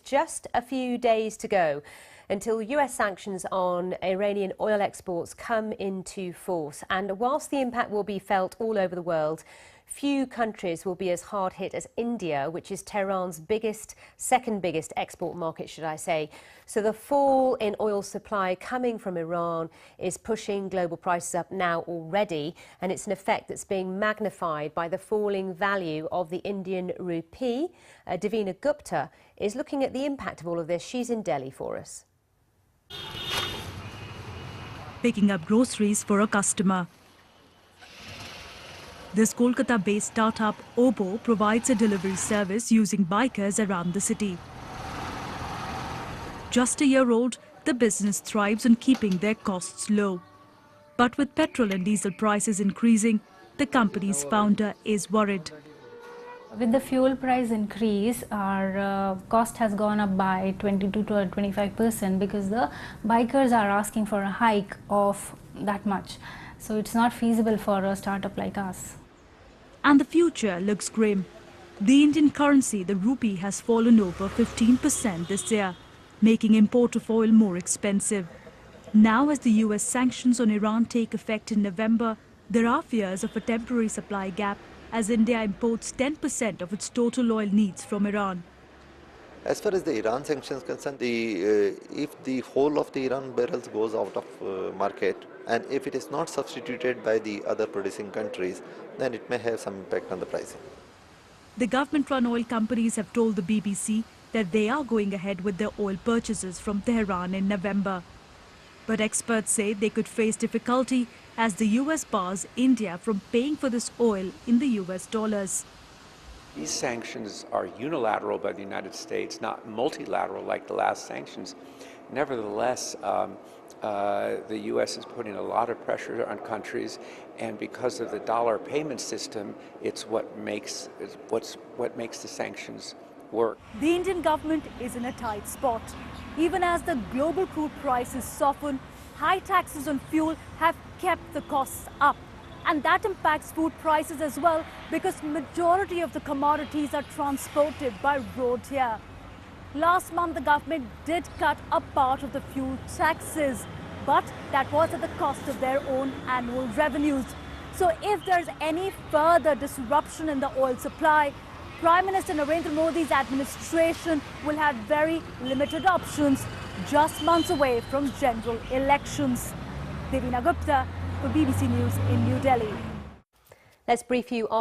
just a few days to go until US sanctions on Iranian oil exports come into force. And whilst the impact will be felt all over the world, few countries will be as hard hit as India, which is Tehran's second biggest export market, should I say. So the fall in oil supply coming from Iran is pushing global prices up now already, and it's an effect that's being magnified by the falling value of the Indian rupee. Defy Gupta is looking at the impact of all of this. She's in Delhi for us. Picking up groceries for a customer. This Kolkata-based startup, Obo, provides a delivery service using bikers around the city. Just a year old, the business thrives on keeping their costs low. But with petrol and diesel prices increasing, the company's founder is worried. With the fuel price increase, our cost has gone up by 22 to 25% because the bikers are asking for a hike of that much. So it's not feasible for a startup like us. And the future looks grim. The Indian currency, the rupee, has fallen over 15% this year, making import of oil more expensive. Now, as the US sanctions on Iran take effect in November, there are fears of a temporary supply gap as India imports 10% of its total oil needs from Iran. As far as the Iran sanctions concerned, if the whole of the Iran barrels goes out of market, and if it is not substituted by the other producing countries, then it may have some impact on the pricing. The government-run oil companies have told the BBC that they are going ahead with their oil purchases from Tehran in November. But experts say they could face difficulty as the US bars India from paying for this oil in the US dollars. These sanctions are unilateral by the United States, not multilateral like the last sanctions. Nevertheless, the U.S. is putting a lot of pressure on countries, and because of the dollar payment system, it's what makes the sanctions work. The Indian government is in a tight spot. Even as the global crude prices soften, high taxes on fuel have kept the costs up. And that impacts food prices as well, because majority of the commodities are transported by road here. Last month, the government did cut a part of the fuel taxes, but that was at the cost of their own annual revenues. So if there's any further disruption in the oil supply, Prime Minister Narendra Modi's administration will have very limited options, just months away from general elections. Defy Gupta for BBC News in New Delhi. Let's brief you on